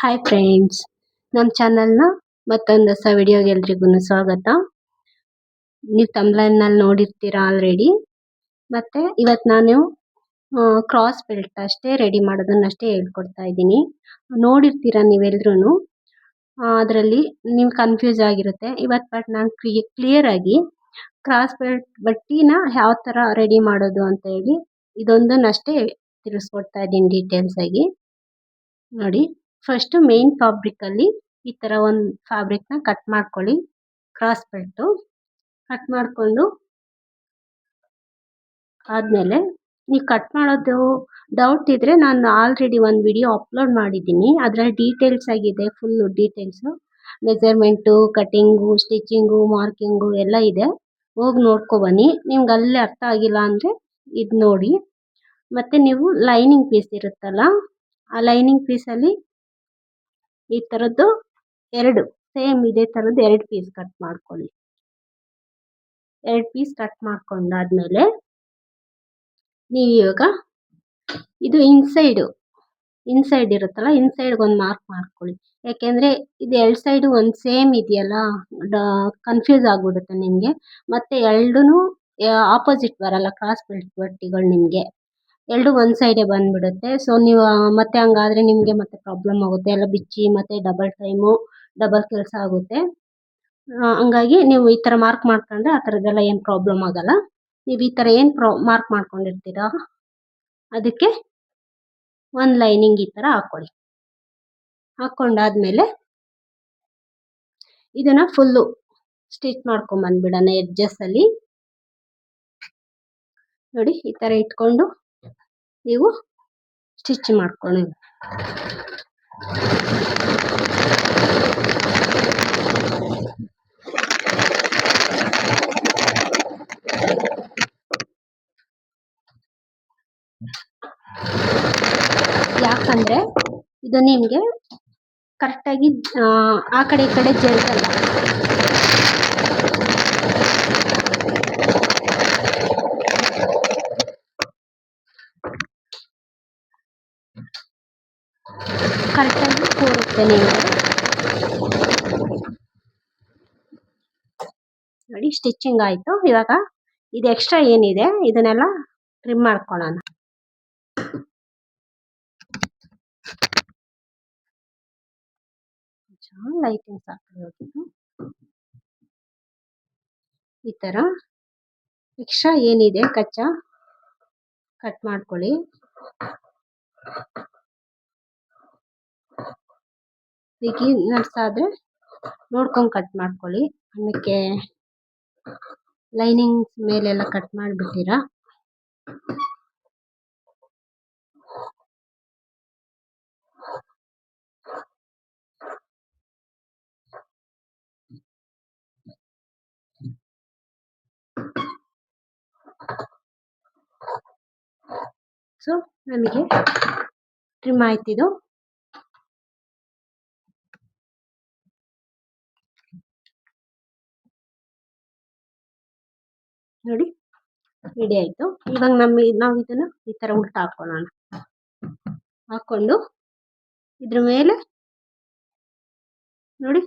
Hi friends, ನಮ್ಮ ಚಾನಲ್ನ ಮತ್ತೊಂದು ಹೊಸ ವಿಡಿಯೋಗೆ ಎಲ್ರಿಗೂ ಸ್ವಾಗತ. ನೀವು ತಮ್ಲೈನಲ್ಲಿ ನೋಡಿರ್ತೀರಾ ಆಲ್ರೆಡಿ. ಮತ್ತೆ ಇವತ್ತು ನಾನು ಕ್ರಾಸ್ ಬೆಲ್ಟ್ ಅಷ್ಟೇ ರೆಡಿ ಮಾಡೋದನ್ನಷ್ಟೇ ಹೇಳ್ಕೊಡ್ತಾ ಇದ್ದೀನಿ. ನೋಡಿರ್ತೀರಾ ನೀವೆಲ್ಲರೂ. ಅದರಲ್ಲಿ ನಿಮ್ಗೆ ಕನ್ಫ್ಯೂಸ್ ಆಗಿರುತ್ತೆ. ಇವತ್ತು ಬಟ್ ನಾನು ಕ್ಲಿಯರ್ ಆಗಿ ಕ್ರಾಸ್ ಬೆಲ್ಟ್ ಬಟ್ಟಿನ ಯಾವ ಥರ ರೆಡಿ ಮಾಡೋದು ಅಂತ ಹೇಳಿ ಇದೊಂದನ್ನಷ್ಟೇ ತಿಳಿಸ್ಕೊಡ್ತಾ ಇದ್ದೀನಿ ಡೀಟೇಲ್ಸ್ ಆಗಿ. ನೋಡಿ, ಫಸ್ಟ್ ಮೇನ್ ಫ್ಯಾಬ್ರಿಕಲ್ಲಿ ಈ ಥರ ಒಂದು ಫ್ಯಾಬ್ರಿಕ್ನ ಕಟ್ ಮಾಡ್ಕೊಳ್ಳಿ. ಕ್ರಾಸ್ ಬೆಲ್ಟು ಕಟ್ ಮಾಡಿಕೊಂಡು ಆದಮೇಲೆ ನೀವು ಕಟ್ ಮಾಡೋದು ಡೌಟ್ ಇದ್ದರೆ ನಾನು ಆಲ್ರೆಡಿ ಒಂದು ವಿಡಿಯೋ ಅಪ್ಲೋಡ್ ಮಾಡಿದ್ದೀನಿ. ಅದರಲ್ಲಿ ಡೀಟೇಲ್ಸ್ ಆಗಿದೆ, full details, measurement, cutting, stitching, marking ಎಲ್ಲ ಇದೆ. ಹೋಗಿ ನೋಡ್ಕೊಬನ್ನಿ. ನಿಮ್ಗೆ ಅಲ್ಲಿ ಅರ್ಥ ಆಗಿಲ್ಲ ಅಂದರೆ ಇದು ನೋಡಿ. ಮತ್ತು ನೀವು ಲೈನಿಂಗ್ ಪೀಸ್ ಇರುತ್ತಲ್ಲ, ಆ ಲೈನಿಂಗ್ ಪೀಸಲ್ಲಿ ಈ ಥರದ್ದು ಸೇಮ್ ಇದೇ ಥರದ್ದು 2 ಪೀಸ್ ಕಟ್ ಮಾಡ್ಕೊಳ್ಳಿ. 2 ಪೀಸ್ ಕಟ್ ಮಾಡ್ಕೊಂಡಾದ್ಮೇಲೆ ನೀವು ಇವಾಗ ಇದು ಇನ್ಸೈಡ್ ಇರುತ್ತಲ್ಲ, ಇನ್ಸೈಡ್ಗೆ ಒಂದು ಮಾರ್ಕ್ ಮಾಡ್ಕೊಳ್ಳಿ. ಯಾಕೆಂದರೆ ಇದು 2 ಸೈಡು ಒಂದು ಸೇಮ್ ಇದೆಯಲ್ಲ, ಕನ್ಫ್ಯೂಸ್ ಆಗಿಬಿಡುತ್ತೆ ನಿಮಗೆ. ಮತ್ತು ಎರಡೂ ಆಪೋಸಿಟ್ ಬರಲ್ಲ ಕ್ರಾಸ್ ಬೆಲ್ಟ್ ಬಟ್ಟಿಗಳು ನಿಮಗೆ. ಎರಡು ಒಂದು ಸೈಡೇ ಬಂದುಬಿಡುತ್ತೆ. ಸೊ ನೀವು ಮತ್ತೆ ಹಂಗಾದರೆ ನಿಮಗೆ ಮತ್ತೆ ಪ್ರಾಬ್ಲಮ್ ಆಗುತ್ತೆ. ಎಲ್ಲ ಬಿಚ್ಚಿ ಮತ್ತು ಡಬಲ್ ಕೆಲಸ ಆಗುತ್ತೆ. ಹಂಗಾಗಿ ನೀವು ಈ ಥರ ಮಾರ್ಕ್ ಮಾಡ್ಕೊಂಡ್ರೆ ಆ ಥರದ್ದೆಲ್ಲ ಏನು ಪ್ರಾಬ್ಲಮ್ ಆಗಲ್ಲ. ನೀವು ಈ ಥರ ಏನು ಮಾರ್ಕ್ ಮಾಡ್ಕೊಂಡಿರ್ತೀರಾ ಅದಕ್ಕೆ ಒಂದು ಲೈನಿಂಗ್ ಈ ಥರ ಹಾಕ್ಕೊಳ್ಳಿ. ಹಾಕ್ಕೊಂಡಾದ್ಮೇಲೆ ಇದನ್ನು ಫುಲ್ಲು ಸ್ಟಿಚ್ ಮಾಡ್ಕೊಂಬಂದ್ಬಿಡೋಣ. ಎಡ್ಜಸ್ಸಲ್ಲಿ ನೋಡಿ, ಈ ಥರ ಇಟ್ಕೊಂಡು ನೀವು ಸ್ಟಿಚ್ ಮಾಡ್ಕೊಳ್ಳಿ. ಯಾಕಂದರೆ ಇದು ನಿಮಗೆ ಕರೆಕ್ಟಾಗಿ ಆ ಕಡೆ ಈ ಕಡೆ ಜರುಗಲ್ಲ. ಕರೆಕ್ಟಾಗಿ ಕೂರುತ್ತೆ ನಿಮಗೆ. ನೋಡಿ, ಸ್ಟಿಚಿಂಗ್ ಆಯಿತು. ಇವಾಗ ಇದು ಎಕ್ಸ್ಟ್ರಾ ಏನಿದೆ ಇದನ್ನೆಲ್ಲ ಟ್ರಿಮ್ ಮಾಡ್ಕೊಳ್ಳೋಣ. ಲೈಟಿಂಗ್ಸ್ ಹಾಕಿರೋದು ಈ ಥರ ಎಕ್ಸ್ಟ್ರಾ ಏನಿದೆ ಕಚ್ಚಾ ಕಟ್ ಮಾಡ್ಕೊಳ್ಳಿ. ಬಿಗಿನರ್ಸ್ ಆದರೆ ನೋಡ್ಕೊಂಡು ಕಟ್ ಮಾಡ್ಕೊಳ್ಳಿ. ಆಮೇಲೆ ಲೈನಿಂಗ್ ಮೇಲೆಲ್ಲ ಕಟ್ ಮಾಡಿಬಿಟ್ಟಿರಾ. ಸೊ ನಮಗೆ ಟ್ರಿಮ್ ಆಯ್ತಿದು. ನೋಡಿ, ರೆಡಿ ಆಯಿತು. ಇವಾಗ ನಾವು ಇದನ್ನು ಈ ಥರ ಉಲ್ಟಾ ಹಾಕ್ಕೊಳ್ಳೋಣ. ಹಾಕ್ಕೊಂಡು ಇದ್ರ ಮೇಲೆ ನೋಡಿ,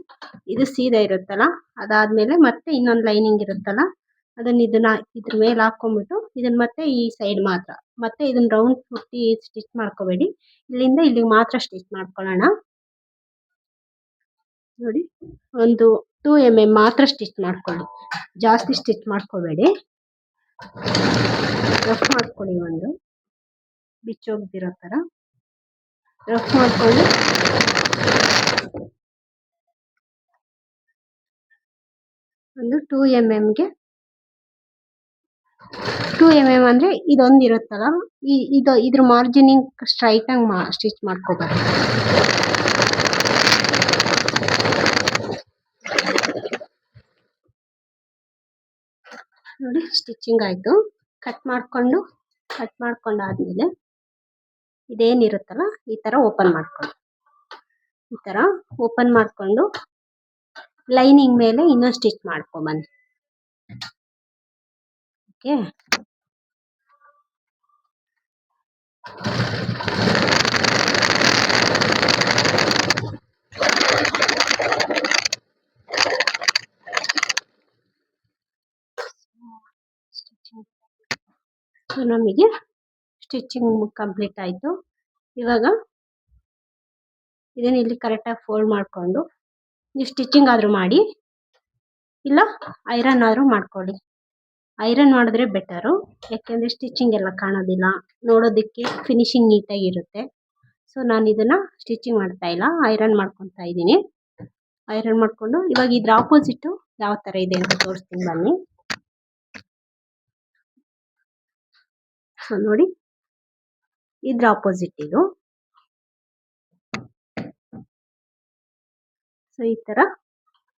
ಇದು ಸೀದಾ ಇರುತ್ತಲ್ಲ, ಅದಾದಮೇಲೆ ಮತ್ತೆ ಇನ್ನೊಂದು ಲೈನಿಂಗ್ ಇರುತ್ತಲ್ಲ, ಇದನ್ನ ಇದ್ರ ಮೇಲೆ ಹಾಕ್ಕೊಂಬಿಟ್ಟು ಇದನ್ನು ಮತ್ತೆ ಈ ಸೈಡ್ ಮಾತ್ರ, ಮತ್ತೆ ಇದನ್ನು ರೌಂಡ್ ಪೂರ್ತಿ ಸ್ಟಿಚ್ ಮಾಡ್ಕೋಬೇಡಿ. ಇಲ್ಲಿಂದ ಇಲ್ಲಿಗೆ ಮಾತ್ರ ಸ್ಟಿಚ್ ಮಾಡ್ಕೊಳ್ಳೋಣ. ನೋಡಿ, ಒಂದು 2 mm ಮಾತ್ರ ಸ್ಟಿಚ್ ಮಾಡ್ಕೊಳ್ಳಿ, ಜಾಸ್ತಿ ಸ್ಟಿಚ್ ಮಾಡ್ಕೋಬೇಡಿ. ರಫ್ ಮಾಡ್ಕೊಳ್ಳಿ, ಒಂದು ಬಿಚ್ಚೋಗ್ದಿರೋ ಥರ ರಫ್ ಮಾಡ್ಕೊಂಡು ಒಂದು 2 mm ಅಂದರೆ ಇದೊಂದು ಇರುತ್ತಲ್ಲ, ಇದ್ರ ಮಾರ್ಜಿನಿಂಗ್ ಸ್ಟ್ರೈಟಾಗಿ ಸ್ಟಿಚ್ ಮಾಡ್ಕೋಬಾರ್ದು. ನೋಡಿ, ಸ್ಟಿಚಿಂಗ್ ಆಯಿತು. ಕಟ್ ಮಾಡ್ಕೊಂಡಾದ್ಮೇಲೆ ಇದೇನಿರುತ್ತಲ್ಲ ಈ ಥರ ಓಪನ್ ಮಾಡ್ಕೊಳ್ಳಿ. ಈ ಥರ ಓಪನ್ ಮಾಡಿಕೊಂಡು ಲೈನಿಂಗ್ ಮೇಲೆ ಇನ್ನೊಂದು ಸ್ಟಿಚ್ ಮಾಡ್ಕೊಂಬನ್ನಿ. ಓಕೆ, ಸೊ ನಮಗೆ ಸ್ಟಿಚಿಂಗ್ ಕಂಪ್ಲೀಟ್ ಆಯಿತು. ಇವಾಗ ಇದನ್ನ ಇಲ್ಲಿ ಕರೆಕ್ಟಾಗಿ ಫೋಲ್ಡ್ ಮಾಡಿಕೊಂಡು ನೀವು ಸ್ಟಿಚಿಂಗ್ ಆದರೂ ಮಾಡಿ, ಇಲ್ಲ ಐರನ್ ಆದರೂ ಮಾಡ್ಕೊಳ್ಳಿ. ಐರನ್ ಮಾಡಿದ್ರೆ ಬೆಟರು, ಯಾಕೆಂದರೆ ಸ್ಟಿಚಿಂಗ್ ಎಲ್ಲ ಕಾಣೋದಿಲ್ಲ, ನೋಡೋದಕ್ಕೆ ಫಿನಿಶಿಂಗ್ ನೀಟಾಗಿರುತ್ತೆ. ಸೊ ನಾನು ಇದನ್ನು ಸ್ಟಿಚಿಂಗ್ ಮಾಡ್ತಾ ಇಲ್ಲ, ಐರನ್ ಮಾಡ್ಕೊತಾ ಇದ್ದೀನಿ. ಐರನ್ ಮಾಡಿಕೊಂಡು ಇವಾಗ ಇದ್ರ ಆಪೋಸಿಟ್ಟು ಯಾವ ಥರ ಇದೆ ಅಂತ ತೋರಿಸ್ತೀನಿ ಬನ್ನಿ. ಸೊ ನೋಡಿ, ಇದ್ರ ಆಪೋಸಿಟ್ ಇದು. ಸೊ ಈ ಥರ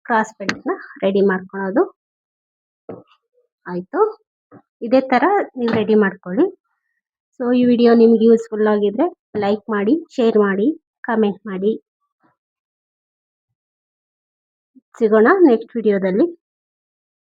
ಕ್ರಾಸ್ ಬೆಲ್ಟ್ನ ರೆಡಿ ಮಾಡ್ಕೊಳ್ಳೋದು ಆಯಿತು. ಇದೇ ಥರ ನೀವು ರೆಡಿ ಮಾಡ್ಕೊಳ್ಳಿ. ಸೊ ಈ ವಿಡಿಯೋ ನಿಮ್ಗೆ ಯೂಸ್ಫುಲ್ ಆಗಿದ್ರೆ ಲೈಕ್ ಮಾಡಿ, ಶೇರ್ ಮಾಡಿ, ಕಮೆಂಟ್ ಮಾಡಿ. ಸಿಗೋಣ ನೆಕ್ಸ್ಟ್ ವಿಡಿಯೋದಲ್ಲಿ.